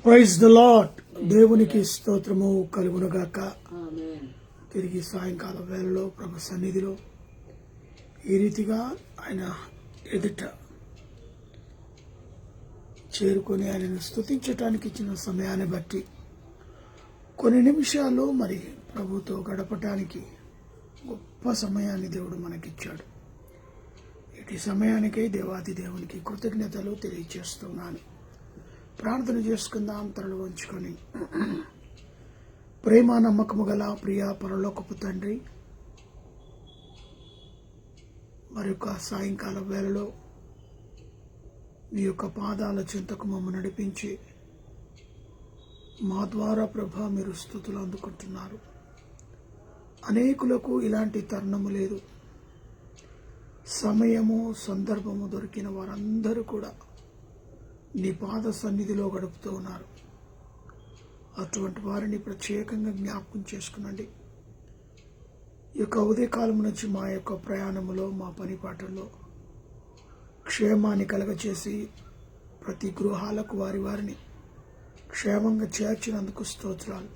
Praise the lord. దేవునికి స్తోత్రము కలుగునుగాక. తిరిగి సాయంకాల వేళలో ప్రభు సన్నిధిలో ఈ రీతిగా ఆయన ఎదుట చేరుకొని ఆయనను స్తుతించటానికి ఇచ్చిన సమయాన్ని బట్టి కొన్ని నిమిషాలు మరి ప్రభుతో గడపటానికి గొప్ప సమయాన్ని దేవుడు మనకిచ్చాడు. ఇటు సమయానికై దేవాది దేవునికి కృతజ్ఞతలు తెలియజేస్తున్నాను. ప్రార్థన చేసుకుందాం. తరలు వంచుకొని. ప్రేమ నమ్మకము గల ప్రియ పరలోకపు తండ్రి, మరి యొక్క సాయంకాల వేళలో మీ యొక్క పాదాల చెంతకు మమ్మల్ని నడిపించి మా ద్వారా ప్రభా మీరు స్తుతులు అందుకుంటున్నారు. అనేకులకు ఇలాంటి తరుణము లేదు. సమయము సందర్భము దొరికిన వారందరూ కూడా నీ పాద సన్నిధిలో గడుపుతూ ఉన్నారు. అటువంటి వారిని ప్రత్యేకంగా జ్ఞాపకం చేసుకునండి. ఈ యొక్క ఉదయకాలం నుంచి మా యొక్క ప్రయాణములో, మా పనిపాటల్లో క్షేమాన్ని కలగచేసి ప్రతి గృహాలకు వారిని క్షేమంగా చేర్చినందుకు స్తోత్రాలు.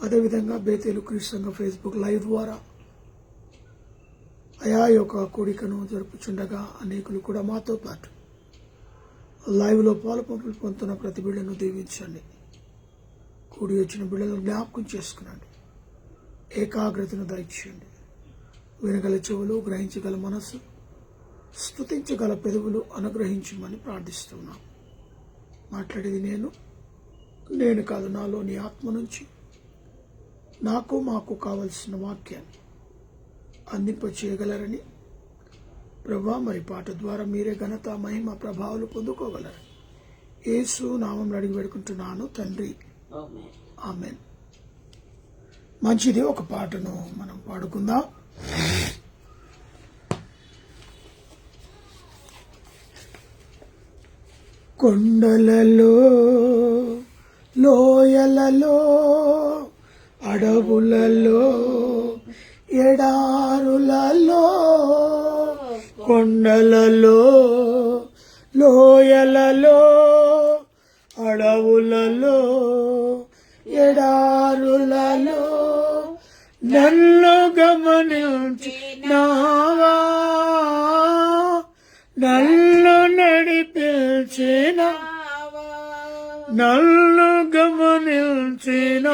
అదేవిధంగా బేతేలు క్రీస్తు సంఘ ఫేస్బుక్ లైవ్ ద్వారా అయా యొక్క కోడికను జరుపుచుండగా అనేకులు కూడా మాతో పాటు లైవ్లో పాలు పంపులు పొందుతున్న ప్రతి బిడ్డను దీవించండి. కూడి వచ్చిన బిడ్డలను జ్ఞాపకం చేసుకునండి. ఏకాగ్రతను దయచేయండి. వినగల చెవులు, గ్రహించగల మనస్సు, స్తుతించగల పెదవులు అనుగ్రహించమని ప్రార్థిస్తున్నాం. మాట్లాడేది నేను కాదు, నాలో నీ ఆత్మ నుంచి మాకు కావలసిన వాక్యాన్ని అందింప చేయగలరని ప్రభా, మరి పాట ద్వారా మీరే ఘనత, మహిమ, ప్రభావాలు పొందుకోగలరు. యేసు నామం అడిగి పెడుకుంటున్నాను తండ్రి, ఆమేన్. మంచిది. ఒక పాటను మనం పాడుకుందాం. కొండలలో, లోయలలో, అడవులలో, ఎడారులలో, కొండలలో, లోయలలో, అడవులలో, ఎడారులలో నన్ను గమనించినావా, నన్ను నడిపించినావా, నన్ను గమనించినావా,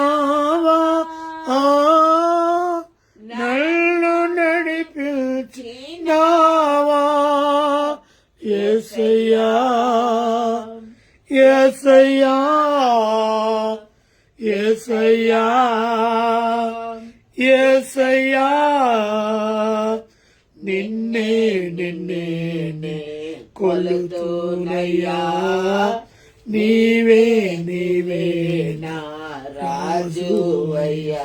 నన్ను నడిపించినావా. యేసయ్యా, యేసయ్యా, యేసయ్యా, యేసయ్యా, నిన్నే నిన్నే కొలుతునయ్యా. నీవే నీవే నా రాజువయ్యా.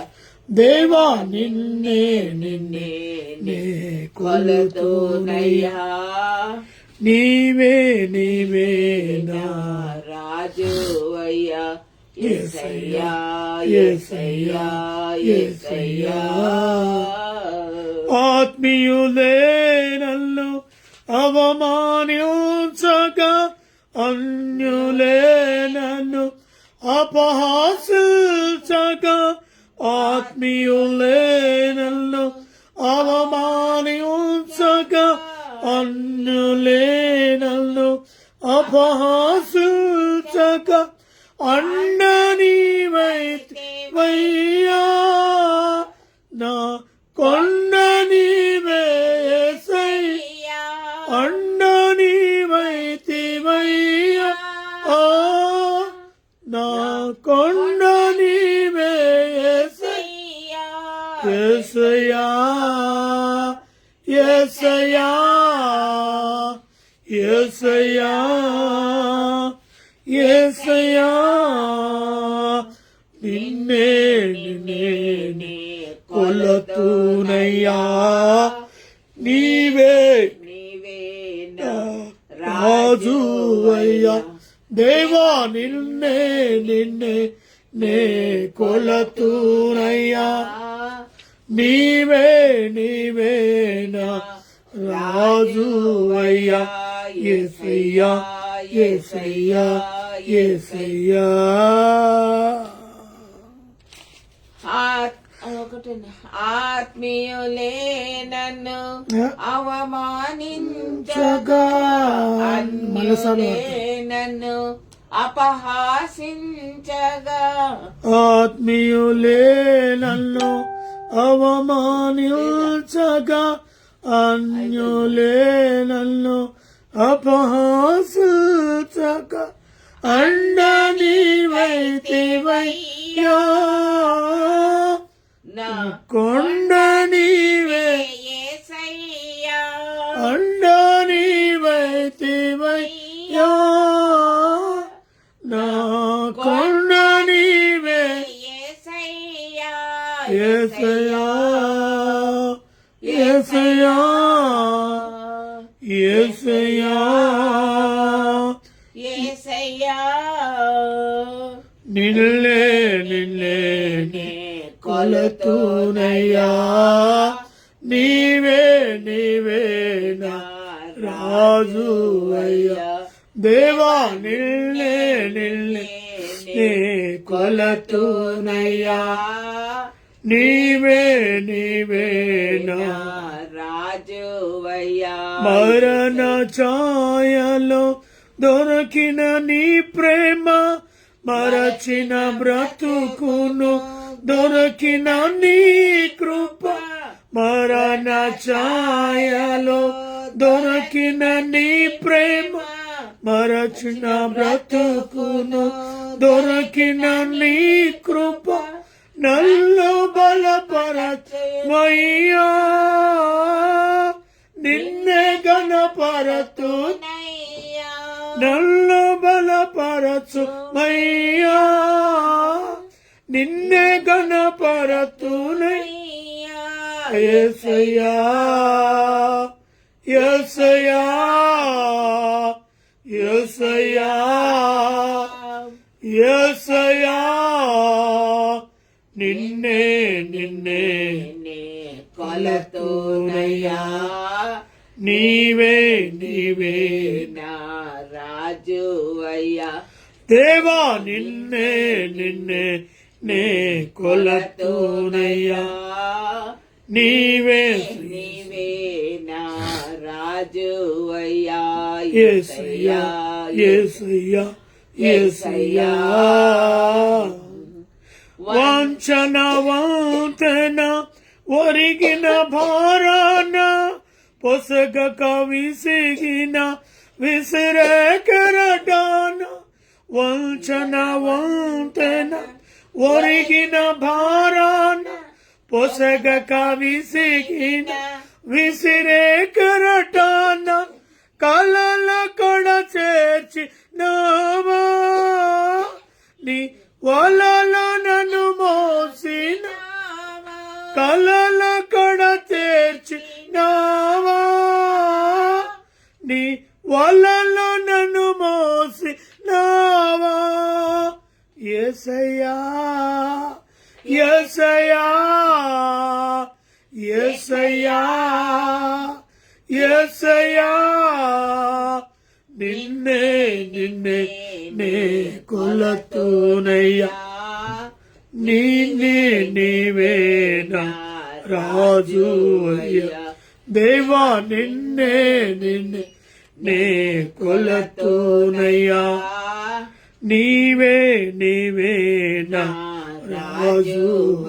దేవా నిన్నే నిన్నే కొలుతునయ్యా. నీవే నీవే నా రాజువయ్యా. యేసయ్యా, యేసయ్యా, యేసయ్యా. ఆత్మీయులే నన్ను అవమానించగా, అన్యులే నన్ను అపహాసించగా, ఆత్మీయులే నన్ను అవమానించగా, అన్యులే నన్ను అపహాసించగా, అండ నీవైతివయ్యా, నా కొండ నీవే యేసయ్యా, అండ నీవైతివయ్యా, నా కొండ నీవే యేసయ్యా. యేసయ్యా, యేసయ్యా, యేసయ్యా, యేసయ్యా, నిన్నే నిన్నే కొలతునయ్యా. నీవే నీవే నా రాజువయ్యా. దేవా నిన్నే నిన్నే కొలతునయ్యా. నీవే నీవే నా రాజువయ్యా. యేసయ్యా, యేసయ్యా, యేసయ్యా ఒకటేనా ఆత్మీయులే నన్ను అవమానించగా అన్యులే నన్ను అపహాసించగా ఆత్మీయులే నన్ను అవమానించగా అన్యులే నన్ను అపహాసించగా అండ నీవైతివయ్యా నా కొండ నీవే యేసయ్యా అండ నీవైతివయ్యా నా కొండ నీవే యేసయ్యా యేసయ్యా యేసయ్యా యేసయ్యా యేసయ్యా నిన్నే నిన్నే కొలతూనయ్యా నీవే నీవే నా రాజు అయ్యా దేవా నిన్నే నిన్నే నే కొలతూనయ్యా నీవే నీవే నా రాజువయ్యా మరణ ఛాయలో దొరికిన నీ ప్రేమ మరచిన బ్రతుకును దొరికిన నీ కృప మరణ ఛాయలో దొరికిన నీ ప్రేమ మరచిన బ్రతుకును దొరికిన నీ కృప నన్ను బలపరచమయ్యా నిన్నే గణపరతు నన్ను బలపరచుమయ్యా నిన్నే గణపరతునయ్యా యేసయ్యా యేసయ్యా యేసయ్యా యేసయ్యా నిన్నే నిన్నే కొలతూనయ్యా నీవే నీవే నా రాజువయ్యా దేవా నిన్నే నిన్నే నే కొలతూనయ్యా నీవే నీవే నా రాజువయ్యా యేసయ్యా యేసయ్యా యేసయ్యా వాంఛన వాంతన ఒరిగిన భారాన పొసగక విసిగిన విసిరే కెరటాన వంచన వంతెన ఒరిగిన భారాన పొసగక విసిగిన విసిరే కెరటాన కలల కొడ చేర్చి నావా నీ వలలో నన్ను మోసిన కలల కొడ చేర్చి నావా నీ వలలో నన్ను మోసి నావా యేసయ్యా యేసయ్యా యేసయ్యా యేసయ్యా నిన్నే నిన్నే నే కొలతూనయ్యా నీనే నీవే నా రాజు అయ్యా దేవా నిన్నే నిన్నే నే కొలతూనయ్యా నీవే నీవే నా రాజు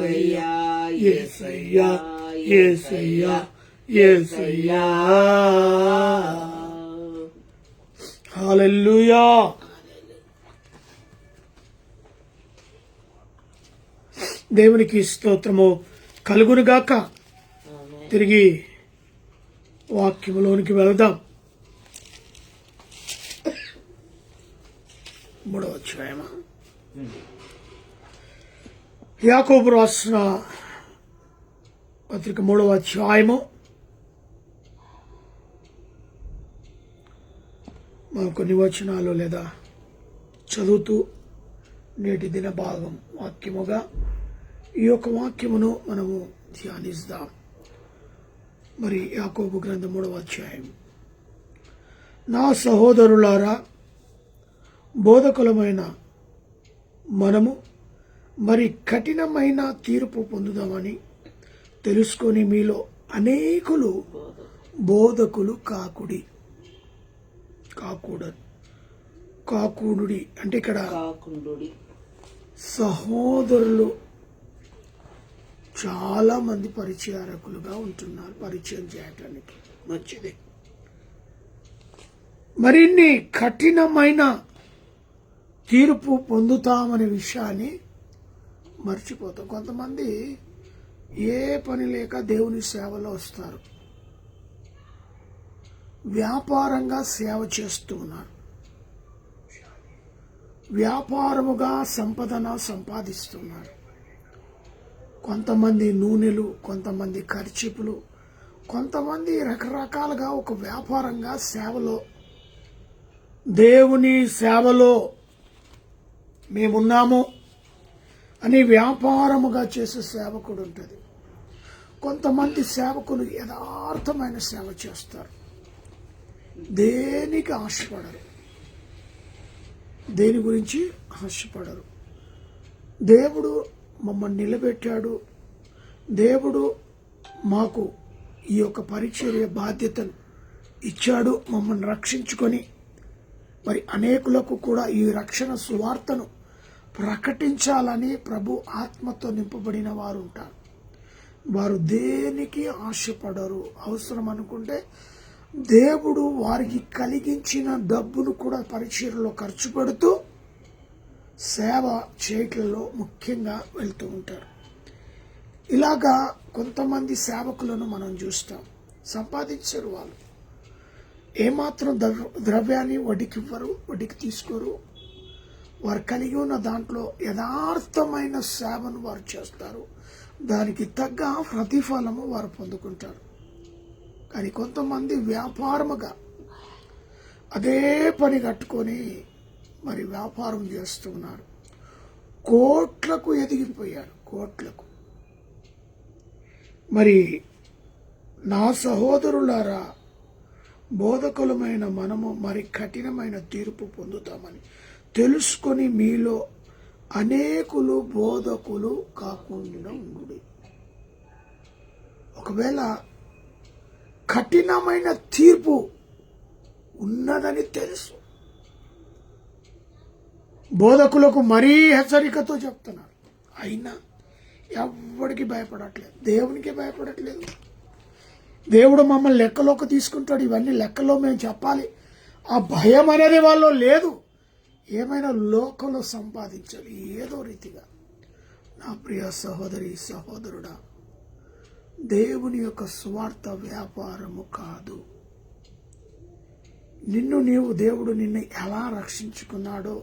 అయ్యా యేసయ్యా యేసయ్యా యేసయ్యా హల్లెలూయా దేవునికి స్తోత్రము కలుగునుగాక. తిరిగి వాక్యములోనికి వెళదాం. 3వ అధ్యాయము యాకోబు రాసిన పత్రిక 3వ అధ్యాయము మనం కొన్ని వచనాలు లేదా చదువుతూ నేటి దిన భాగం వాక్యముగా ఈ యొక్క వాక్యమును మనము ధ్యానిస్తాం. మరి యాకోబు గ్రంథం 3వ అధ్యాయం. నా సహోదరులారా, బోధకులమైన మనము మరి కఠినమైన తీర్పు పొందుదామని తెలుసుకొని మీలో అనేకులు బోధకులు కాకూడుడి అంటే ఇక్కడ సహోదరులు చాలా మంది పరిచయారకులుగా ఉంటున్నారు. పరిచయం చేయటానికి మంచిది. మరిన్ని కఠినమైన తీర్పు పొందుతామనే విషయాన్ని మర్చిపోతాం. కొంతమంది ఏ పని లేక దేవుని సేవలో వస్తారు, వ్యాపారంగా సేవ చేస్తూ ఉన్నారు, వ్యాపారముగా సంపదన సంపాదిస్తున్నారు. కొంతమంది నూనెలు, కొంతమంది ఖర్చీపులు, కొంతమంది రకరకాలుగా ఒక వ్యాపారంగా సేవలో, దేవుని సేవలో మేమున్నాము అని వ్యాపారముగా చేసే సేవకుడు ఉంటుంది. కొంతమంది సేవకులు యథార్థమైన సేవ చేస్తారు, దేనికి ఆశపడరు, దేని గురించి ఆశపడరు. దేవుడు మమ్మల్ని నిలబెట్టాడు, దేవుడు మాకు ఈ యొక్క పరిచర్య బాధ్యతను ఇచ్చాడు, మమ్మల్ని రక్షించుకొని మరి అనేకులకు కూడా ఈ రక్షణ సువార్తను ప్రకటించాలని ప్రభు ఆత్మతో నింపబడిన వారు ఉంటారు. వారు దేనికి ఆశపడరు. అవసరం అనుకుంటే దేవుడు వారికి కలిగించిన డబ్బును కూడా పరిచర్యలో ఖర్చు పెడుతూ సేవ చేయటంలో ముఖ్యంగా వెళ్తూ ఉంటారు. ఇలాగా కొంతమంది సేవకులను మనం చూస్తాం. సంపాదించరు, వాళ్ళు ఏమాత్రం ద్రవ్యాన్ని వడ్డీకి ఇవ్వరు, వడ్డీకి తీసుకోరు. వారు కలిగి ఉన్న దాంట్లో యథార్థమైన సేవను వారు చేస్తారు, దానికి తగ్గ ప్రతిఫలము వారు పొందుకుంటారు. కానీ కొంతమంది వ్యాపారముగా అదే పని కట్టుకొని మరి వ్యాపారం చేస్తున్నారు, కోట్లకు ఎదిగిపోయారు, కోట్లకు. మరి నా సహోదరులారా, బోధకులమైన మనము మరి కఠినమైన తీర్పు పొందుతామని తెలుసుకొని మీలో అనేకులు బోధకులు కాకుండా ఉండు. ఒకవేళ కఠినమైన తీర్పు ఉన్నదని తెలుసు, బోధకులకు మరీ హెచ్చరికతో చెప్తున్నారు, అయినా ఎవరికి భయపడట్లేదు, దేవునికి భయపడట్లేదు. దేవుడు మమ్మల్ని లెక్కలోకి తీసుకుంటాడు, ఇవన్నీ లెక్కలో మేము చెప్పాలి, ఆ భయం అనేది వాళ్ళు లేదు. ఏమైనా లోకంలో సంపాదించాలి ఏదో రీతిగా. నా ప్రియ సహోదరి సహోదరుడా, దేవుని యొక్క స్వార్థ వ్యాపారము కాదు. దేవుడు నిన్ను ఎలా రక్షించుకున్నాడో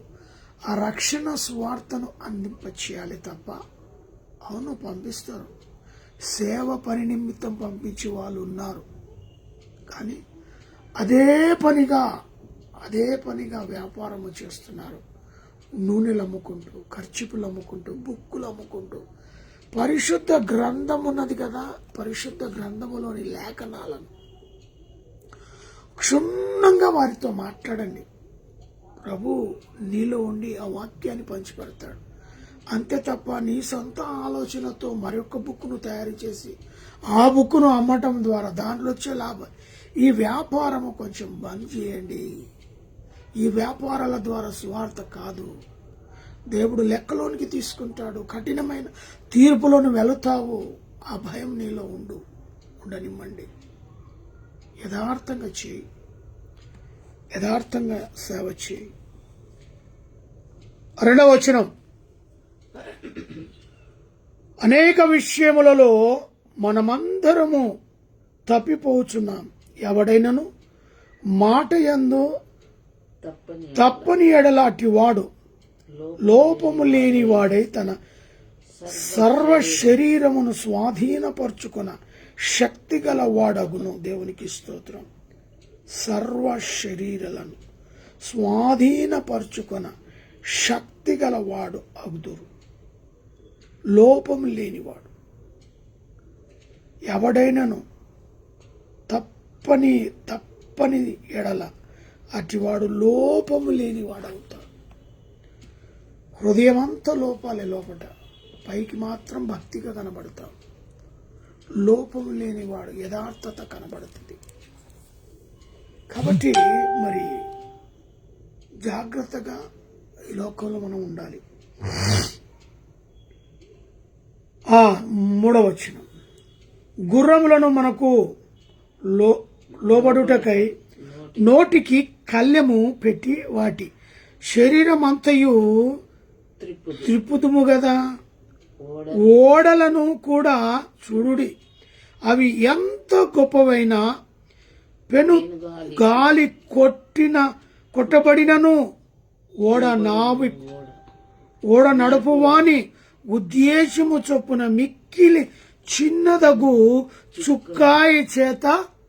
ఆ రక్షణ స్వార్థను అందింపచేయాలి తప్ప. అవును, పంపిస్తారు, సేవ పని నిమిత్తం పంపించే వాళ్ళు ఉన్నారు. కానీ అదే పనిగా వ్యాపారము చేస్తున్నారు. నూనెలు అమ్ముకుంటూ, ఖర్చుపులు అమ్ముకుంటూ, బుక్కులు అమ్ముకుంటూ. పరిశుద్ధ గ్రంథం ఉన్నది కదా, పరిశుద్ధ గ్రంథములోని లేఖనాలను క్షుణ్ణంగా వారితో మాట్లాడండి. ప్రభు నీలో ఉండి ఆ వాక్యాన్ని పంచిపెడతాడు. అంతే తప్ప నీ సొంత ఆలోచనతో మరొక బుక్ను తయారు చేసి ఆ బుక్ను అమ్మటం ద్వారా దాంట్లో వచ్చే లాభం, ఈ వ్యాపారము కొంచెం బంద్ చేయండి. ఈ వ్యాపారాల ద్వారా స్వార్థ కాదు. దేవుడు లెక్కలోనికి తీసుకుంటాడు, కఠినమైన తీర్పులోని వెళుతావు. ఆ భయం నీలో ఉండనివ్వండి. యథార్థంగా చేయి, యథార్థంగా సేవ చేయి. 2వ వచనం, అనేక విషయములలో మనమందరము తప్పిపోచున్నాం. ఎవడైనను మాట యందు తప్పని ఎడల అటివాడు లోపము లేని వాడై తన సర్వ శరీరమును స్వాధీనపరచుకున్న శక్తి గల వాడగును. దేవునికి స్తోత్రం. సర్వ శరీరాలను స్వాధీనపరచుకున్న శక్తి గల వాడు అగుదురు, లోపము లేనివాడు. ఎవడైనను తప్పని ఎడల అటివాడు లోపము లేనివాడు అవుతాడు. హృదయం అంతా లోపాలే లోపట, పైకి మాత్రం భక్తిగా కనబడతాం. లోపం లేనివాడు యథార్థత కనబడుతుంది. కాబట్టి మరి జాగ్రత్తగా ఈ లోకంలో మనం ఉండాలి. 3వ వచనం, గుర్రములను మనకు లోబడుటకై నోటికి కళ్ళెము పెట్టి వాటి శరీరం అంతయు త్రిప్పుదుము గదా. ఓడలను కూడా చూడుడి, అవి ఎంత గొప్పవైనా పెను గాలి కొట్టబడినను ఓడ నడుపువాని ఉద్దేశము చొప్పున మిక్కిలి చిన్నదగు చుక్కాయి చేత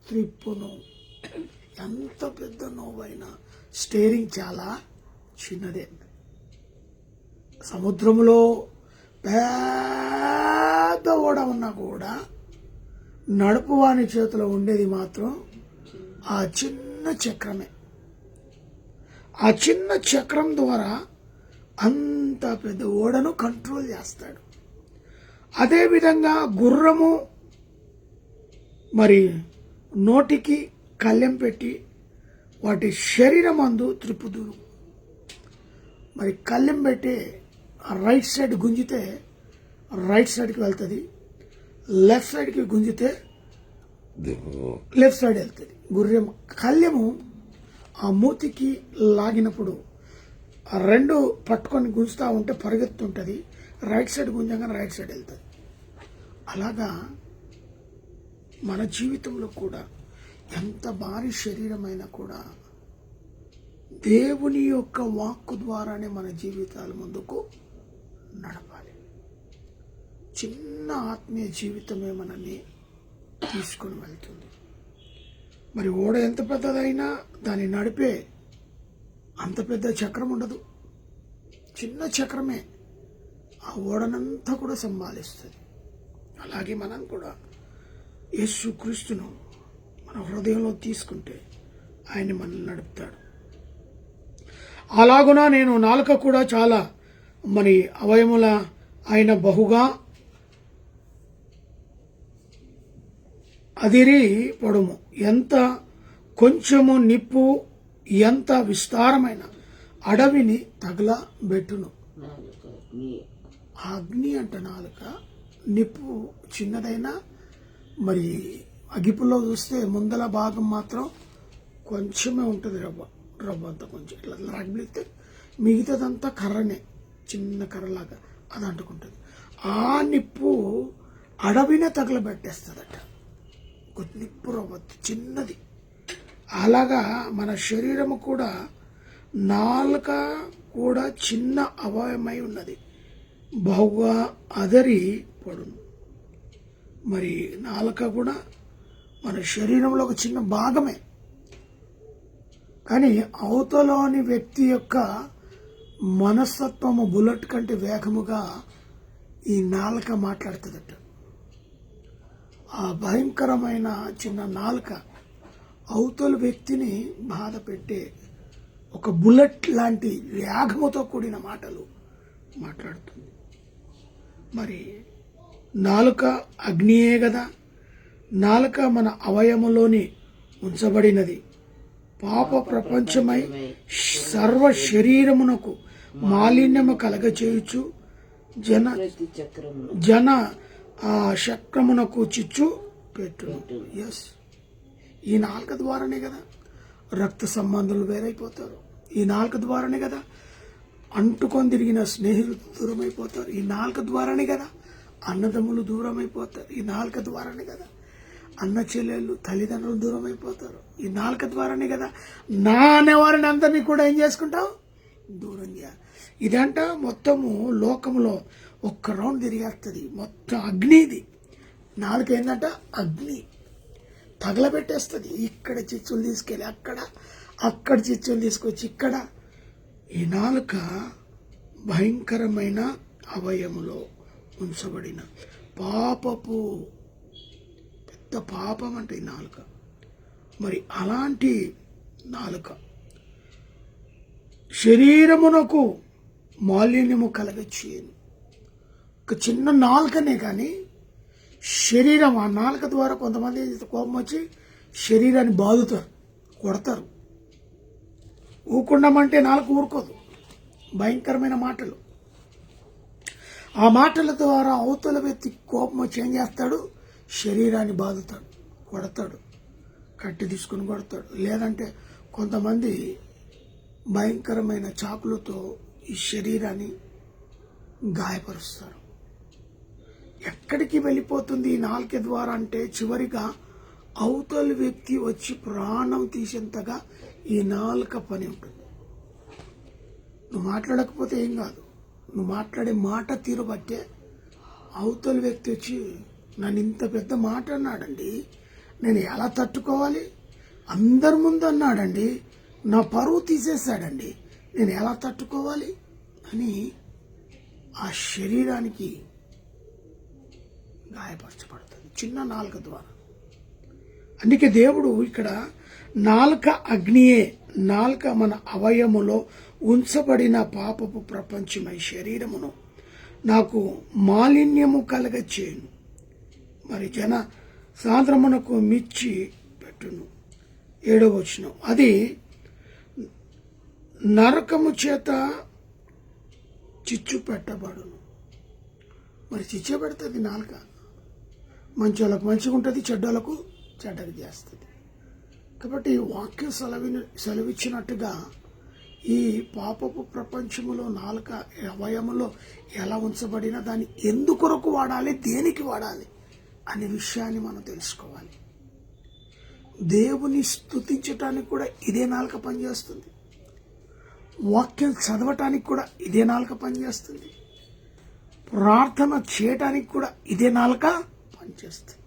త్రిప్పును. ఎంత పెద్ద నోవైనా స్టీరింగ్ చాలా చిన్నదే. సముద్రంలో పెద్ద ఓడ ఉన్నా కూడా నడుపువాని చేతిలో ఉండేది మాత్రం ఆ చిన్న చక్రమే. ఆ చిన్న చక్రం ద్వారా అంత పెద్ద ఓడను కంట్రోల్ చేస్తాడు. అదేవిధంగా గుర్రము మరి నోటికి కళ్ళెం పెట్టి వాటి శరీరం అందు త్రిప్పుదురు. మరి కళ్ళెం పెట్టి రైట్ సైడ్ గుంజితే రైట్ సైడ్కి వెళ్తుంది, లెఫ్ట్ సైడ్కి గుంజితే లెఫ్ట్ సైడ్ వెళ్తుంది. గుర్రం కళ్ళెము ఆ మూతికి లాగినప్పుడు ఆ రెండు పట్టుకొని గుంజుతూ ఉంటే పరిగెత్తుంటుంది, రైట్ సైడ్ గుంజంగానే రైట్ సైడ్ వెళ్తుంది. అలాగా మన జీవితంలో కూడా ఎంత భారీ శరీరమైనా కూడా దేవుని యొక్క వాక్కు ద్వారానే మన జీవితాల ముందుకు నడపాలి. చిన్న ఆత్మీయ జీవితమే మనల్ని తీసుకొని వెళ్తుంది. మరి ఓడ ఎంత పెద్దదైనా దాన్ని నడిపే అంత పెద్ద చక్రం ఉండదు, చిన్న చక్రమే ఆ ఓడనంతా కూడా సంభాలిస్తుంది. అలాగే మనం కూడా యేసు క్రీస్తును మన హృదయంలో తీసుకుంటే ఆయన మనల్ని నడుపుతాడు. అలాగునా నేను నాలుక కూడా చాలా మరి అవయముల ఆయన బహుగా అదిరి పొడుము, ఎంత కొంచెము నిప్పు ఎంత విస్తారమైన అడవిని తగలబెట్టును. అగ్ని అంట నాలుక, నిప్పు చిన్నదైనా మరి అగిపులో చూస్తే ముందల భాగం మాత్రం కొంచెమే ఉంటుంది, రవ్వ అంతా కొంచెం ఇట్లా రగిలితే మిగతాదంతా కర్రనే, చిన్న కర్రలాగా అది అంటుకుంటుంది. ఆ నిప్పు అడవినే తగలబెట్టేస్తుందట. నిప్పు రవ్వ చిన్నది. అలాగా మన శరీరము కూడా నాలుక కూడా చిన్న అవయవమై ఉన్నది, బహుగా అదరి పడును. మరి నాలుక కూడా మన శరీరంలో ఒక చిన్న భాగమే, కానీ అవతలోని వ్యక్తి యొక్క మనస్తత్వము బుల్లెట్ కంటే వేగముగా ఈ నాలుక మాట్లాడుతుందట. ఆ భయంకరమైన చిన్న నాలుక అవతల వ్యక్తిని బాధ పెట్టే ఒక బుల్లెట్ లాంటి వేగముతో కూడిన మాటలు మాట్లాడుతుంది. మరి నాలుక అగ్నియే కదా. నాలుక మన అవయములోని ఉంచబడినది, పాప ప్రపంచమై సర్వ శరీరమునకు మాలిన్యము కలగచేయుచు జన చక్రమునకు చిచ్చు పెట్టును. ఎస్, ఈ నాలుక ద్వారానే కదా రక్త సంబంధాలు వేరైపోతారు. ఈ నాలుక ద్వారానే కదా అంటుకొని తిరిగిన స్నేహితులు దూరం అయిపోతారు. ఈ నాలుక ద్వారానే కదా అన్నదమ్ములు దూరం అయిపోతారు. ఈ నాలుక ద్వారానే కదా అన్న చెల్లెళ్ళు తల్లిదండ్రులు దూరం అయిపోతారు. ఈ నాలుక ద్వారానే కదా నా అనేవారిని అందరినీ కూడా ఏం చేసుకుంటావు, దూరం చేయాలి. ఇదంట మొత్తము లోకంలో ఒక్క రౌండ్ తిరిగేస్తుంది. మొత్తం అగ్నిది నాలుక. ఏంటంట అగ్ని తగలబెట్టేస్తుంది. ఇక్కడ చిచ్చులు తీసుకెళ్ళి అక్కడ చిచ్చులు తీసుకొచ్చి ఇక్కడ. ఈ నాలుక భయంకరమైన అవయములో ఉంచబడిన పాపపు పెద్ద పాపం అంటే ఈ నాలుక. మరి అలాంటి నాలుక శరీరమునకు మాలిన్యము కలగచేయను. ఒక చిన్న నాలుకనే కానీ శరీరం, ఆ నాలుక ద్వారా కొంతమంది కోపం వచ్చి శరీరాన్ని బాదుతారు, కొడతారు. ఊకుండమంటే నాలుక ఊరుకోదు. భయంకరమైన మాటలు. ఆ మాటల ద్వారా అవతల వ్యక్తి కోపం వచ్చి ఏం చేస్తాడు? శరీరాన్ని బాదుతాడు, కొడతాడు, కట్టి తీసుకుని కొడతాడు. లేదంటే కొంతమంది భయంకరమైన చాకులతో ఈ శరీరాన్ని గాయపరుస్తారు. ఎక్కడికి వెళ్ళిపోతుంది ఈ నాలుక ద్వారా అంటే చివరిగా అవతల వ్యక్తి వచ్చి ప్రాణం తీసేంతగా ఈ నాలుక పని ఉంటుంది. నువ్వు మాట్లాడకపోతే ఏం కాదు, నువ్వు మాట్లాడే మాట తీరు బట్టే అవతల వ్యక్తి వచ్చి నన్ను ఇంత పెద్ద మాట అన్నాడండి, నేను ఎలా తట్టుకోవాలి? అందరి ముందు అన్నాడండి, నా పరువు తీసేశాడండి, నేను ఎలా తట్టుకోవాలి అని ఆ శరీరానికి గాయపరచబడుతుంది చిన్న నాలుక ద్వారా. అందుకే దేవుడు ఇక్కడ నాలుక అగ్నియే, నాలుక మన అవయములో ఉంచబడిన పాపపు ప్రపంచమై శరీరమును నాకు మాలిన్యము కలగచేయును, మరి జన సాంద్రమునకు మిచ్చి పెట్టును. 7వ వచనం, అది నరకము చేత చిచ్చు పెట్టబడును. మరి చిచ్చు పెడుతుంది నాలుక. మంచోళ్ళకు మంచిగా ఉంటుంది, చెడ్డోళ్ళకు చెడ్డగా చేస్తుంది. కాబట్టి వాక్యం సెలవిచ్చినట్టుగా ఈ పాపపు ప్రపంచములో నాలుక అవయములో ఎలా ఉంచబడినా దాన్ని ఎందుకొరకు వాడాలి, దేనికి వాడాలి అనే విషయాన్ని మనం తెలుసుకోవాలి. దేవుని స్తుతించటానికి కూడా ఇదే నాలుక పనిచేస్తుంది. వాక్యం చదవటానికి కూడా ఇదే నాలుక పనిచేస్తుంది. ప్రార్థన చేయటానికి కూడా ఇదే నాలుక పనిచేస్తుంది.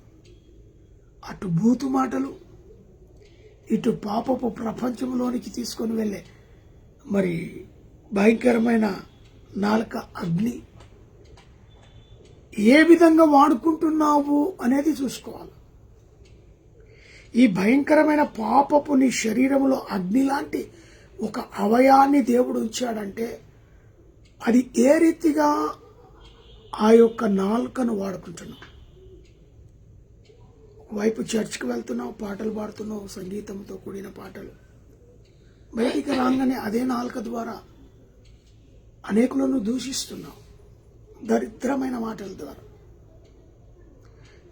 అటు బూతు మాటలు, ఇటు పాపపు ప్రపంచంలోనికి తీసుకొని వెళ్ళే మరి భయంకరమైన నాలుక అగ్ని ఏ విధంగా వాడుకుంటున్నావు అనేది చూసుకోవాలి. ఈ భయంకరమైన పాపపు నీ శరీరంలో అగ్ని లాంటి ఒక అవయాన్ని దేవుడు ఉంచాడంటే అది ఏ రీతిగా ఆ యొక్క నాలుకను వాడుకుంటున్నావు. వైపు చర్చ్కి వెళ్తున్నావు, పాటలు పాడుతున్నావు, సంగీతంతో కూడిన పాటలు. బయటికి రాగానే అదే నాలుక ద్వారా అనేకులను దూషిస్తున్నావు, దరిద్రమైన మాటల ద్వారా.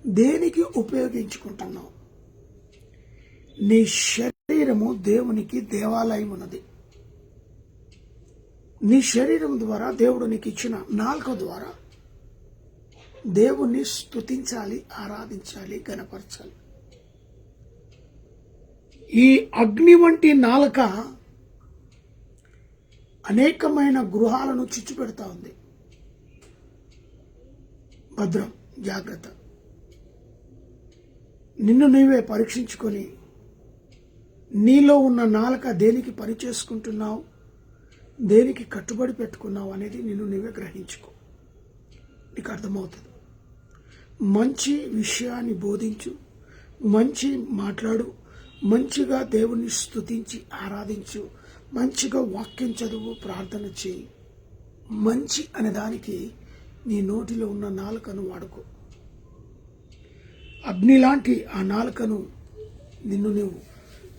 దేనికి ఉపయోగించుకుంటున్నావు? నీ శరీరము దేవునికి దేవాలయం ఉన్నది. నీ శరీరం ద్వారా దేవుడు నీకు ఇచ్చిన నాలుక ద్వారా దేవుణ్ణి స్తుతించాలి, ఆరాధించాలి, గణపరచాలి. ఈ అగ్ని వంటి నాలుక అనేకమైన గృహాలను చిచ్చు పెడతా ఉంది. భద్రం, జాగ్రత్త. నిన్ను నీవే పరీక్షించుకొని నీలో ఉన్న నాలుక దేనికి పని చేసుకుంటున్నావు, దేనికి కట్టుబడి పెట్టుకున్నావు అనేది నిన్ను నీవే గ్రహించుకో. నీకు అర్థమవుతుంది. మంచి విషయాన్ని బోధించు, మంచి మాట్లాడు, మంచిగా దేవుణ్ణి స్తుతించి ఆరాధించు, మంచిగా వాక్యం చదువు, ప్రార్థన చేయి. మంచి అనే దానికి నీ నోటిలో ఉన్న నాలుకను వాడుకో. అగ్ని లాంటి ఆ నాలుకను నిన్ను నువ్వు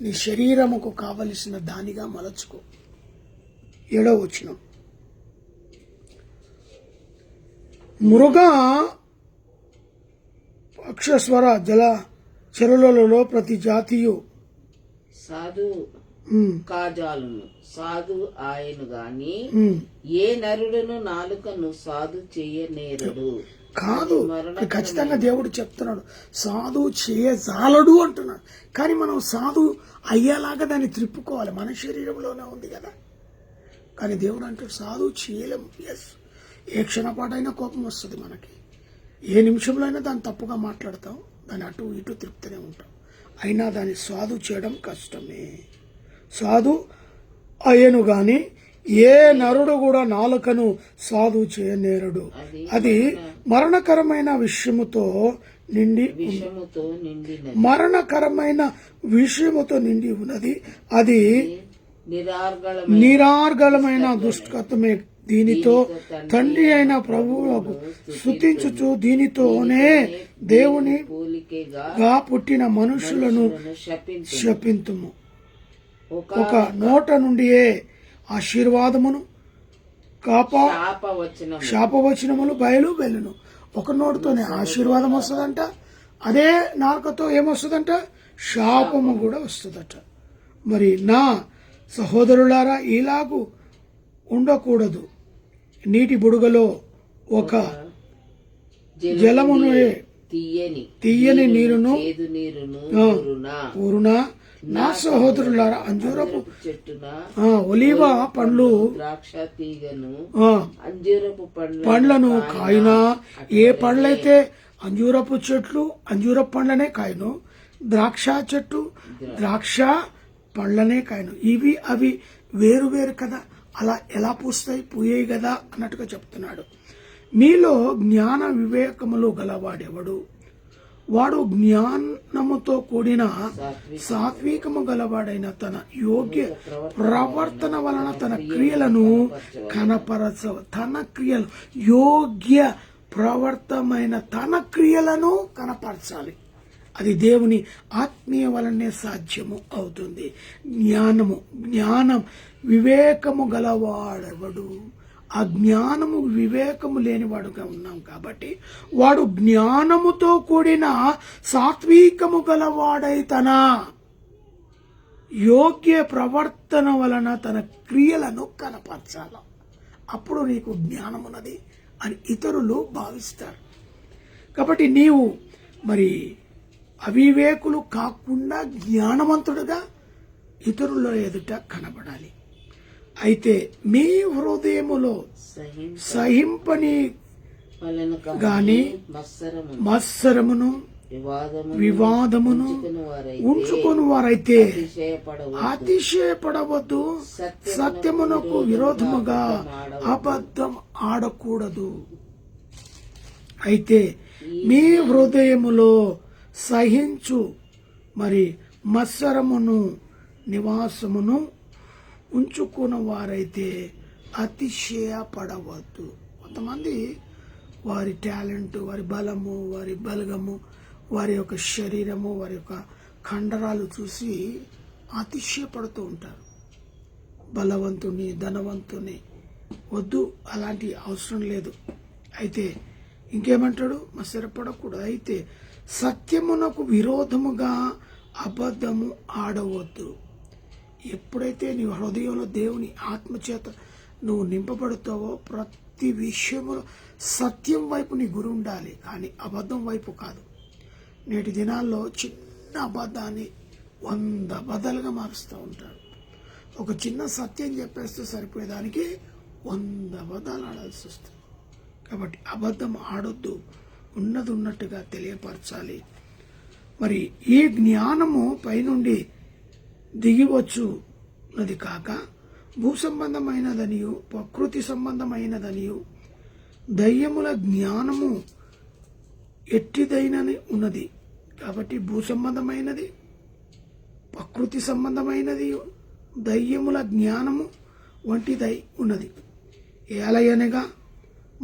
నీ శరీరముకు కావలసిన దానిగా మలచుకో. 7వ వచనం, మృగ పక్షస్వర జల చెరులలో ప్రతి జాతియు సాధు కాజాలను సాధు ఆయను గాని ఏ నరుడును నాలుకను సాధు చేయనేరడు. కాదు, ఖచ్చితంగా దేవుడు చెప్తున్నాడు సాధు చేయజాలడు అంటున్నాడు. కానీ మనం సాధు అయ్యేలాగా దాన్ని త్రిప్పుకోవాలి. మన శరీరంలోనే ఉంది కదా. కానీ దేవుడు అంటాడు సాధు చేయలేము. ఎస్, ఏ క్షణపాటైనా కోపం వస్తుంది మనకి. ఏ నిమిషంలో అయినా దాన్ని తప్పుగా మాట్లాడతాం, దాన్ని అటు ఇటు తిప్పుతూనే ఉంటాం. అయినా దాన్ని సాధు చేయడం కష్టమే. సాధు అయ్యను గాని ఏ నరుడు కూడా నాలుకను సాధు చేయనేరడు. అది మరణకరమైన విషయముతో నిండి మరణకరమైన విషయముతో నిండి ఉన్నది. అది నిరార్గళమైన దుష్టత్వమే దీనితో తండ్రి అయిన ప్రభువుకు స్తుతించుచు దీనితోనే దేవుని పోలికగా పుట్టిన మనుషులను శపింతుము. ఒక నోట నుండియే ఆశీర్వాదమును శాపవచనములు బయలు వెళ్ళును. ఒక నోటితోనే ఆశీర్వాదం వస్తుందంట, అదే నాలుకతో ఏమొస్తుందంట, శాపము కూడా వస్తుందట. మరి నా సహోదరులారా, ఇలాగూ ఉండకూడదు. నీటి బుడగలో ఒక జలమును తీయని నీరును ఊరునా, నా సహోదరులారా, అంజూరపు ఒలీవ పండ్లు ద్రాక్ష తీగను అంజూరపు పండ్లను కాయినా, ఏ పండ్లైతే అంజూరపు చెట్లు అంజూరపు పండ్లనే కాయను, ద్రాక్ష చెట్టు ద్రాక్ష పండ్లనే కాయను. ఇవి అవి వేరు వేరు కదా, అలా ఎలా పూస్తాయి, పూయాయి కదా అన్నట్టుగా చెప్తున్నాడు. మీలో జ్ఞాన వివేకములు గలవాడెవడు? వాడు జ్ఞానముతో కూడిన సాత్వికము గలవాడైన తన యోగ్య ప్రవర్తన వలన తన క్రియలను తన క్రియలు యోగ్య ప్రవర్తమైన తన క్రియలను కనపరచాలి. అది దేవుని ఆత్మీయ వలనే సాధ్యము అవుతుంది. జ్ఞానం వివేకము గలవాడెవడు? ఆ జ్ఞానము వివేకము లేనివాడుగా ఉన్నాం కాబట్టి వాడు జ్ఞానముతో కూడిన సాత్వికము గలవాడై తన యోగ్య ప్రవర్తన వలన తన క్రియలను కనపరచాల. అప్పుడు నీకు జ్ఞానమున్నది అని ఇతరులు భావిస్తారు. కాబట్టి నీవు మరి అవివేకులు కాకుండా జ్ఞానవంతుడుగా ఇతరుల ఎదుట కనబడాలి. అయితే మీ హృదయములో సహింపని గాని మత్సరమును వివాదమును ఉంచుకొని వారైతే అతిశయపడవద్దు. సత్యమునకు విరోధముగా అబద్ధం ఆడకూడదు. అయితే మీ హృదయములో సహించు మరి మత్సరమును నివాసమును ఉంచుకున్న వారైతే అతిశయపడవద్దు. కొంతమంది వారి టాలెంట్, వారి బలము, వారి బలగము, వారి యొక్క శరీరము, వారి యొక్క కండరాలు చూసి అతిశయపడుతూ ఉంటారు. బలవంతుని, ధనవంతుని వద్దు, అలాంటి అవసరం లేదు. అయితే ఇంకేమంటాడు, మత్సరపడకూడదు. అయితే సత్యమునకు విరోధముగా అబద్ధము ఆడవద్దు. ఎప్పుడైతే నీ హృదయంలో దేవుని ఆత్మచేత నువ్వు నింపబడతావో ప్రతి విషయంలో సత్యం వైపు నీ గురి ఉండాలి, కానీ అబద్ధం వైపు కాదు. నేటి దినాల్లో చిన్న అబద్ధాన్ని 100 అబద్ధాలుగా మారుస్తూ ఉంటారు. ఒక చిన్న సత్యం చెప్పేస్తే సరిపోయేదానికి 100 అబద్ధాలు ఆడాల్సి వస్తుంది. కాబట్టి అబద్ధం ఆడొద్దు, ఉన్నది ఉన్నట్టుగా తెలియపరచాలి. మరి ఈ జ్ఞానము పైనుండి దిగివచ్చున్నది కాక భూ సంబంధమైనదనియు ప్రకృతి సంబంధమైనదనియు దయ్యముల జ్ఞానము ఎట్టిదైనని ఉన్నది. కాబట్టి భూ సంబంధమైనది, ప్రకృతి సంబంధమైనది, దయ్యముల జ్ఞానము వంటిదై ఉన్నది. ఏలయనగా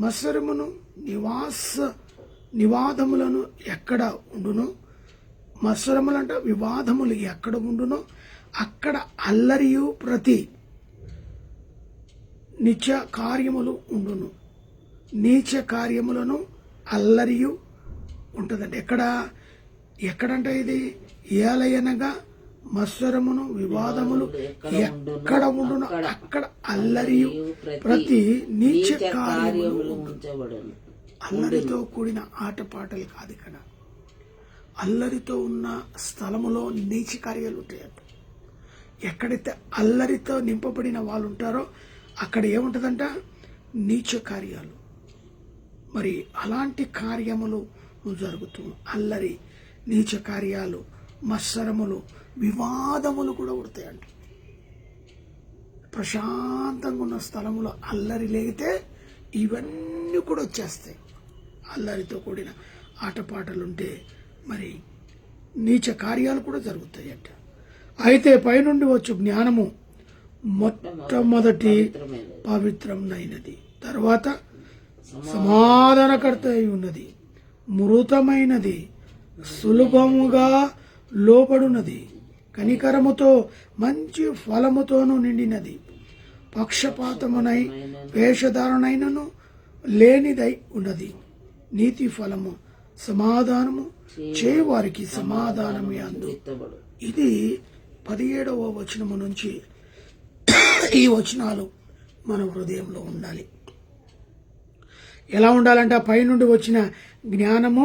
మత్సరమును నివాదములను ఎక్కడ ఉండునో, మత్సరములంట వివాదములు ఎక్కడ ఉండునో అక్కడ అల్లరియు ప్రతి నీచ కార్యములు ఉండును. నీచ కార్యములను అల్లరియు ఉంటుందండి. ఎక్కడంటే ఇది ఏలయనగా మత్సరమును వివాదములు ఎక్కడ ఉండునో అక్కడ అల్లరియు ప్రతి నీచ కార్యములు ఉండును. అల్లరితో కూడిన ఆటపాటలు కాదు ఇక్కడ. అల్లరితో ఉన్న స్థలములో నీచ కార్యాలు ఉంటాయంట. ఎక్కడైతే అల్లరితో నింపబడిన వాళ్ళు ఉంటారో అక్కడ ఏముంటుందంట, నీచ కార్యాలు. మరి అలాంటి కార్యములు జరుగుతూ అల్లరి, నీచ కార్యాలు, మత్సరములు, వివాదములు కూడా ఉడతాయంట. ప్రశాంతంగా ఉన్న స్థలంలో అల్లరి లేగితే ఇవన్నీ కూడా వచ్చేస్తాయి. అల్లరితో కూడిన ఆటపాటలుంటే మరి నీచ కార్యాలు కూడా జరుగుతాయంట. అయితే పైనుండి వచ్చు జ్ఞానము మొట్టమొదటి పవిత్రమైనది. పవిత్రమైనది, తర్వాత సమాధానకర్త అయి ఉన్నది, మృతమైనది, సులభముగా లోబడునది, కనికరముతో మంచి ఫలముతోనూ నిండినది, పక్షపాతమునై వేషధారణైనను లేనిదై ఉన్నది, నీతి ఫలము సమాధానము చేయవారికి సమాధానమే అందు. విత్తబడు. ఇది 17వ వచనము నుంచి ఈ వచనాలు మన హృదయంలో ఉండాలి. ఎలా ఉండాలంటే పైనుండి వచ్చిన జ్ఞానము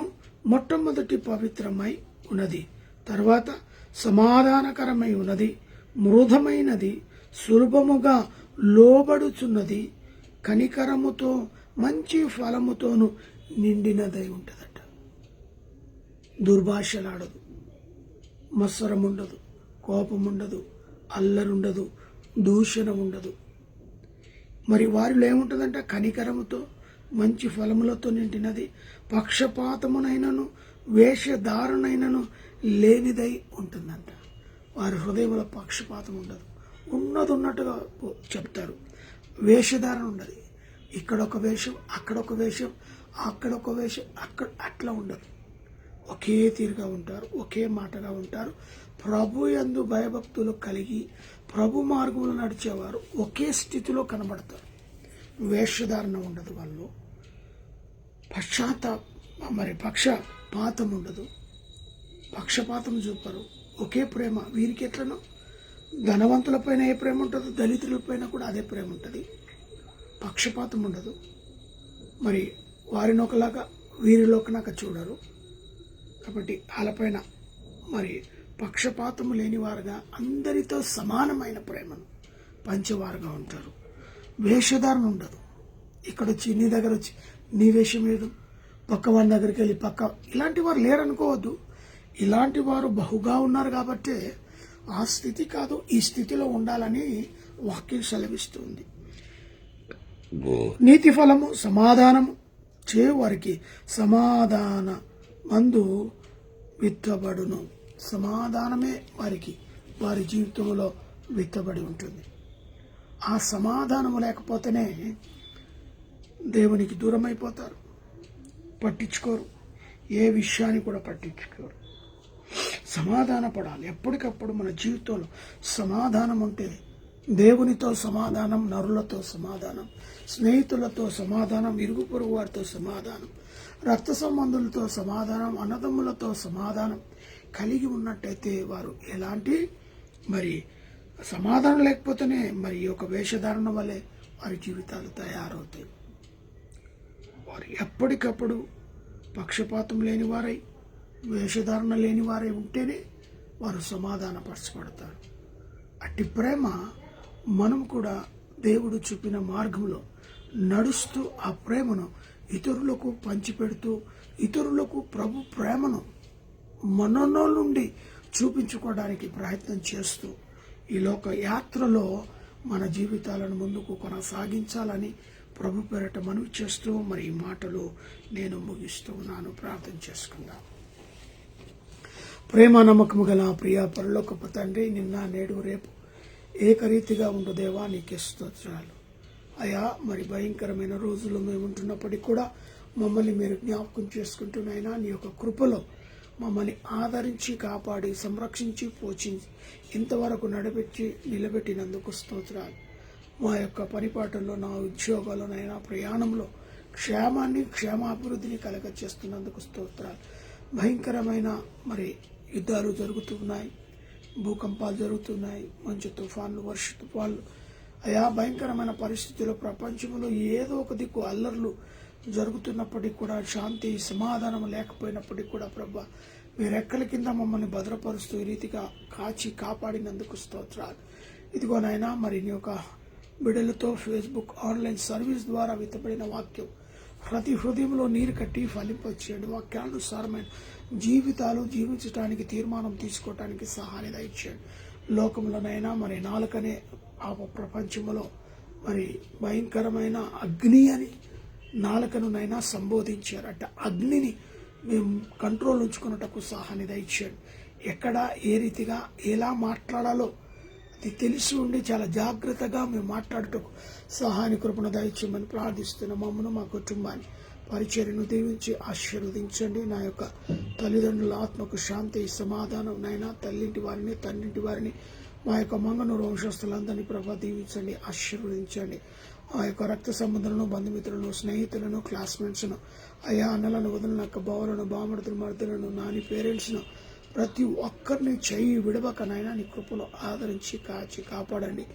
మొట్టమొదటి పవిత్రమై ఉన్నది, తర్వాత సమాధానకరమై ఉన్నది, మృదమైనది, సులభముగా లోబడుచున్నది, కనికరముతో మంచి ఫలముతోను నిండినదై ఉంటుందట. దుర్భాషలాడదు, మత్సరం ఉండదు, కోపం ఉండదు, అల్లరుండదు, దూషణ ఉండదు. మరి వారిలో ఏముంటుందంటే కనికరముతో మంచి ఫలములతో నిండినది, పక్షపాతమునైనను వేషధారణైనను లేనిదై ఉంటుందంట. వారి హృదయంలో పక్షపాతం ఉండదు, ఉన్నట్టుగా చెప్తారు. వేషధారణ ఉండదు, ఇక్కడ ఒక వేషం, అక్కడ ఒక వేషం, అక్కడ ఒక వేషం, అట్లా ఉండదు. ఒకే తీరుగా ఉంటారు, ఒకే మాటగా ఉంటారు. ప్రభు యందు భయభక్తులు కలిగి ప్రభు మార్గంలో నడిచేవారు ఒకే స్థితిలో కనబడతారు. వేషధారణ ఉండదు, వాళ్ళు పక్షపాతం ఉండదు, పక్షపాతం చూపరు, ఒకే ప్రేమ. వీరికి ఎట్లనో ధనవంతులపైన ఏ ప్రేమ ఉంటుందో దళితులపైన కూడా అదే ప్రేమ ఉంటుంది. పక్షపాతం ఉండదు. మరి వారిని ఒకలాగా వీరిలో ఒకలాగా చూడరు. కాబట్టి వాళ్ళపైన మరి పక్షపాతము లేనివారుగా అందరితో సమానమైన ప్రేమను పంచేవారుగా ఉంటారు. వేషధారణ ఉండదు. ఇక్కడ వచ్చి నీ దగ్గర వచ్చి నీ వేషం లేదు, పక్క వారి దగ్గరికి వెళ్ళి ఇలాంటి వారు లేరనుకోవద్దు. ఇలాంటి వారు బహుగా ఉన్నారు కాబట్టే ఆ స్థితి కాదు, ఈ స్థితిలో ఉండాలని వాక్యం సెలవిస్తుంది. నీతి ఫలము సమాధానము చేయవారికి సమాధాన మందు విత్తబడును. సమాధానమే వారి జీవితంలో విత్తబడి ఉంటుంది. ఆ సమాధానము లేకపోతేనే దేవునికి దూరం అయిపోతారు, పట్టించుకోరు, ఏ విషయాన్ని కూడా పట్టించుకోరు. సమాధాన పడాలి ఎప్పటికప్పుడు. మన జీవితంలో సమాధానం ఉంటే దేవునితో సమాధానం, నరులతో సమాధానం, స్నేహితులతో సమాధానం, ఇరుగు పొరుగు వారితో సమాధానం, రక్త సంబంధులతో సమాధానం, అన్నదమ్ములతో సమాధానం కలిగి ఉన్నట్టయితే వారు ఎలాంటి మరి సమాధానం లేకపోతేనే మరి ఈ యొక్క వేషధారణ వల్లే వారి జీవితాలు తయారవుతాయి. వారు ఎప్పటికప్పుడు పక్షపాతం లేని వారై వేషధారణ లేని వారై ఉంటేనే వారు సమాధానపరచబడతారు. అట్టి ప్రేమ మనం కూడా దేవుడు చూపిన మార్గంలో నడుస్తూ ఆ ప్రేమను ఇతరులకు పంచిపెడుతూ ఇతరులకు ప్రభు ప్రేమను మనలో నుండి చూపించుకోవడానికి ప్రయత్నం చేస్తూ ఈ లోక యాత్రలో మన జీవితాలను ముందుకు కొనసాగించాలని ప్రభు పేరట మనవి చేస్తూ మరి ఈ మాటలు నేను ముగిస్తూ ఉన్నాను. ప్రార్థన చేసుకుందాం. ప్రేమ నమ్మకము గల ప్రియ పరలోకపు తండ్రి, నిన్న నేడు రేపు ఏకరీతిగా ఉండు దేవా, నీకే స్తోత్రాలు అయా. మరి భయంకరమైన రోజుల్లో మేము ఉంటున్నప్పటికీ కూడా మమ్మల్ని మీరు జ్ఞాపకం చేసుకుంటున్నాయినా నీ యొక్క కృపలో మమ్మల్ని ఆదరించి కాపాడి సంరక్షించి పోషించి ఇంతవరకు నిలబెట్టినందుకు స్తోత్రాలు. మా యొక్క పరిపాటల్లో, నా ఉద్యోగాల్లోనైనా ప్రయాణంలో క్షేమాభివృద్ధిని కలగచేస్తున్నందుకు స్తోత్రాలు. భయంకరమైన మరి యుద్ధాలు జరుగుతున్నాయి, భూకంపాలు జరుగుతున్నాయి, మంచు తుఫాన్లు, వర్ష తుఫాన్లు అయా. భయంకరమైన పరిస్థితుల్లో ప్రపంచంలో ఏదో ఒక దిక్కు అల్లర్లు జరుగుతున్నప్పటికీ కూడా శాంతి సమాధానం లేకపోయినప్పటికీ కూడా ప్రభా, మీరెక్కల కింద మమ్మల్ని భద్రపరుస్తూ ఈ రీతిగా కాపాడినందుకు స్తోత్రాలు. ఇదిగోనైనా మరి నీ యొక్క బిడ్డలతో ఫేస్బుక్ ఆన్లైన్ సర్వీస్ ద్వారా విత్తబడిన వాక్యం ప్రతి హృదయంలో నీరు కట్టి ఫలింపచేయండి. వాక్యానుసారమైన జీవితాలు జీవించడానికి తీర్మానం తీసుకోవటానికి సహాయం దయచేయండి. లోకంలోనైనా మరి నాలుకనే ఆ ప్రపంచంలో మరి భయంకరమైన అగ్ని అని నాలుకనునైనా సంబోధించారు. అంటే అగ్నిని మేము కంట్రోల్ ఉంచుకున్నటకు సహాయం దయచేయండి. ఎక్కడ ఏ రీతిగా ఎలా మాట్లాడాలో ఇది తెలిసి ఉండి చాలా జాగ్రత్తగా మేము మాట్లాడుటకు సహాయాన్ని కృపను దయచేయమని ప్రార్థిస్తున్న మమ్మను మా కుటుంబాన్ని పరిచర్యను దీవించి ఆశీర్వదించండి. నా యొక్క తల్లిదండ్రుల ఆత్మకు శాంతి సమాధానం నైనా తల్లింటి వారిని తండ్రింటి వారిని మా యొక్క మంగనూరు వంశస్థులందరినీ ప్రభా దీవించండి, ఆశీర్వదించండి. ఆ యొక్క రక్త సంబంధులను బంధుమిత్రులను స్నేహితులను క్లాస్మేట్స్ను అయ్యా అన్నలను వదిలిన యొక్క బావులను బామడుతుల మరుదులను నాని పేరెంట్స్ను ప్రతి ఒక్కరిని చెయ్యి విడవకనైనా నీ కృపలో ఆదరించి కాచి కాపాడండి.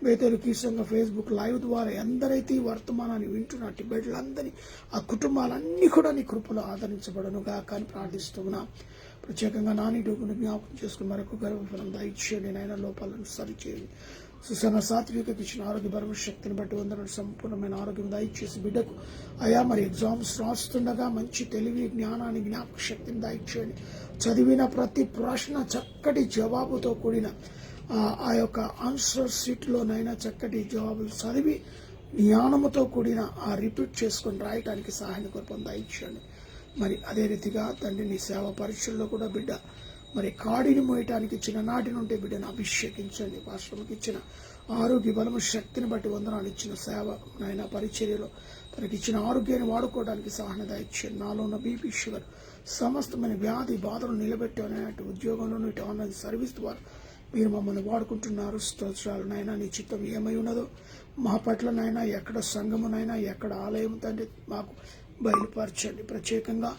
బేతలు కీసంగా ఫేస్బుక్ లైవ్ ద్వారా ఎందరైతే ఈ వర్తమానాన్ని వింటున్నట్టు బిడ్డలందరినీ ఆ కుటుంబాలన్నీ కూడా నీ కృపలో ఆదరించబడనుగా కానీ ప్రార్థిస్తున్నాం. ప్రత్యేకంగా నాని డబ్బును జ్ఞాపకం చేసుకుని మరొక గర్వఫలం దయచేయండి. నాయన లోపాలను సరిచేయండి. సుసన సాత్వికకి ఇచ్చిన ఆరోగ్య బలమ శక్తిని బట్టి వందన సంపూర్ణమైన ఆరోగ్యం దయచేసి బిడ్డకు అయా మరి ఎగ్జామ్స్ రాస్తుండగా మంచి తెలివి జ్ఞానాన్ని జ్ఞాపక శక్తిని దయచేయండి. చదివిన ప్రతి ప్రశ్న చక్కటి జవాబుతో కూడిన ఆ యొక్క ఆన్సర్ షీట్లోనైనా చక్కటి జవాబులు చదివి జ్ఞానముతో కూడిన ఆ రిపీట్ చేసుకొని రాయటానికి సహాయం కొరకు దయచేయండి. మరి అదే రీతిగా తండ్రి నీ సేవ పరీక్షల్లో కూడా బిడ్డ మరి కాడిని మోయటానికి చిన్ననాటి నుండి బిడ్డను అభిషేకించండి. పాశ్రమకి ఇచ్చిన ఆరోగ్య బలము శక్తిని బట్టి వందనాలు ఇచ్చిన సేవ నాయన పరిచర్యలో తనకి ఇచ్చిన ఆరోగ్యాన్ని వాడుకోవడానికి సహాయం దయచేయండి. నాలో ఉన్న బీపీ షుగర్ సమస్తమైన వ్యాధి బాధలు నిలబెట్టాలనేటు ఉద్యోగంలోనూ ఇటు ఆన్లైన్ సర్వీస్ ద్వారా మీరు మమ్మల్ని వాడుకుంటున్నారు. స్తోత్రాలు నైనా నీ చిత్తం ఏమై ఉన్నదో మా పట్లనైనా ఎక్కడ సంఘమునైనా ఎక్కడ ఆలయం తండ్రి మాకు బయలుపరచండి. ప్రత్యేకంగా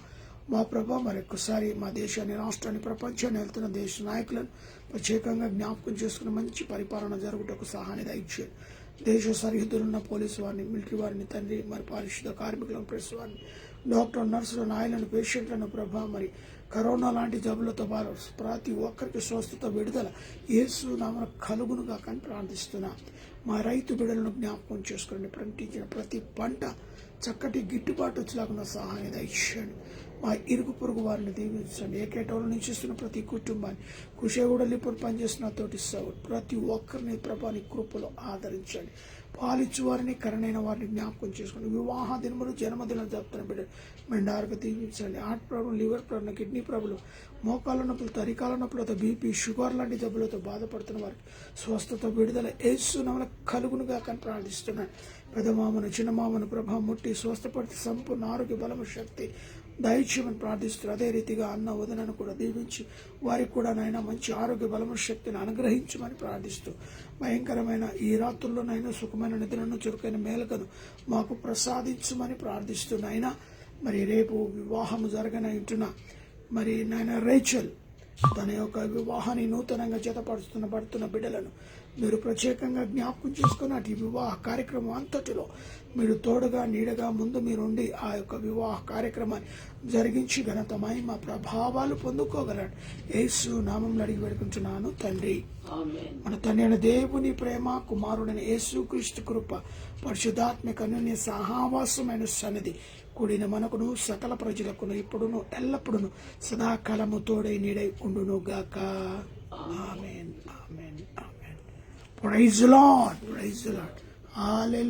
మా ప్రభా మరొకసారి మా దేశాన్ని రాష్ట్రాన్ని ప్రపంచాన్ని వెళ్తున్న దేశ నాయకులను ప్రత్యేకంగా జ్ఞాపకం చేసుకుని మంచి పరిపాలన జరుగుటకు సహాయాన్ని దయచేయండి. దేశ సరిహద్దులున్న పోలీసు వారిని మిలిటరీ వారిని తండ్రి మరి పారిశుద్ధ కార్మికులను ప్రెస్ వారిని డాక్టర్ నర్సులను ఆయనను పేషెంట్లను ప్రభా మరి కరోనా లాంటి జబ్బులతో ప్రతి ఒక్కరికి స్వస్థత విడుదల యేసు నామమున కలుగునుగా కానీ ప్రార్థిస్తున్నా. మా రైతు బిడ్డలను జ్ఞాపకం చేసుకోండి. పండించిన ప్రతి పంట చక్కటి గిట్టుబాటు వచ్చేలాగా సహాయం దయచేయండి. మా ఇరుగు పొరుగు వారిని దీవించండి. ఏకేటోళ్ళు నుంచి ఇస్తున్న ప్రతి కుటుంబాన్ని కుషేగూడలు ఇప్పుడు పనిచేస్తున్న తోటి ప్రతి ఒక్కరిని ప్రభాని కృపలో ఆదరించండి. పాలిచ్చు వారిని కరణైన వారిని జ్ఞాపకం చేసుకోండి. వివాహ దినములు జన్మదినాలు జరుపుతున్న బిడ్డ మెండారుగా దీవించండి. Heart problem, liver problem, kidney problem, మోకాళ్ళ నొప్పులు, తరికాల నొప్పులతో బీపీ షుగర్ లాంటి జబ్బులతో బాధపడుతున్న వారికి స్వస్థత విడుదల యేసు నామమున కలుగునుగా కానీ ప్రార్థిస్తున్నాను. పెదమామను చిన్నమామను ప్రభా ముట్టి స్వస్థపడితే సంపూర్ణ ఆరోగ్య బలము శక్తి దయచేయమని ప్రార్థిస్తున్నారు. అదే రీతిగా అన్న వదనను కూడా దీవించి వారికి కూడా నాయన మంచి ఆరోగ్య బలము శక్తిని అనుగ్రహించమని ప్రార్థిస్తూ భయంకరమైన ఈ రాత్రుల్లోనైనా సుఖమైన నిద్రను చురుకైన మేలుకను మాకు ప్రసాదించమని ప్రార్థిస్తున్నాయినా. మరి రేపు వివాహము జరగనంటున్న మరి నాయన రేచల్ తన యొక్క వివాహాన్ని నూతనంగా జతపడుతున్న బిడ్డలను మీరు ప్రత్యేకంగా జ్ఞాపకం చేసుకుని అటు వివాహ కార్యక్రమం అంతటిలో మీరు తోడుగా నీడగా ముందు మీరుండి ఆ యొక్క వివాహ కార్యక్రమాన్ని జరిగించి ఘనత మహిమ ప్రభావాలు పొందుకోగలరు. యేసు నామములో అడిగి పెడుకుంటున్నాను తండ్రి. మన తండ్రి అయిన దేవుని ప్రేమ, కుమారుడైన యేసు క్రీస్తు కృప, పరిశుద్ధాత్మిక అన్యోన్య సహవాసమైన సన్నిధి కూడిన మనకును సకల ప్రజలకును ఇప్పుడును ఎల్లప్పుడును సదాకాలము తోడై నీడై ఉండును గాక. Amen, amen, amen. Praise the lord, praise the lord. Hallelujah.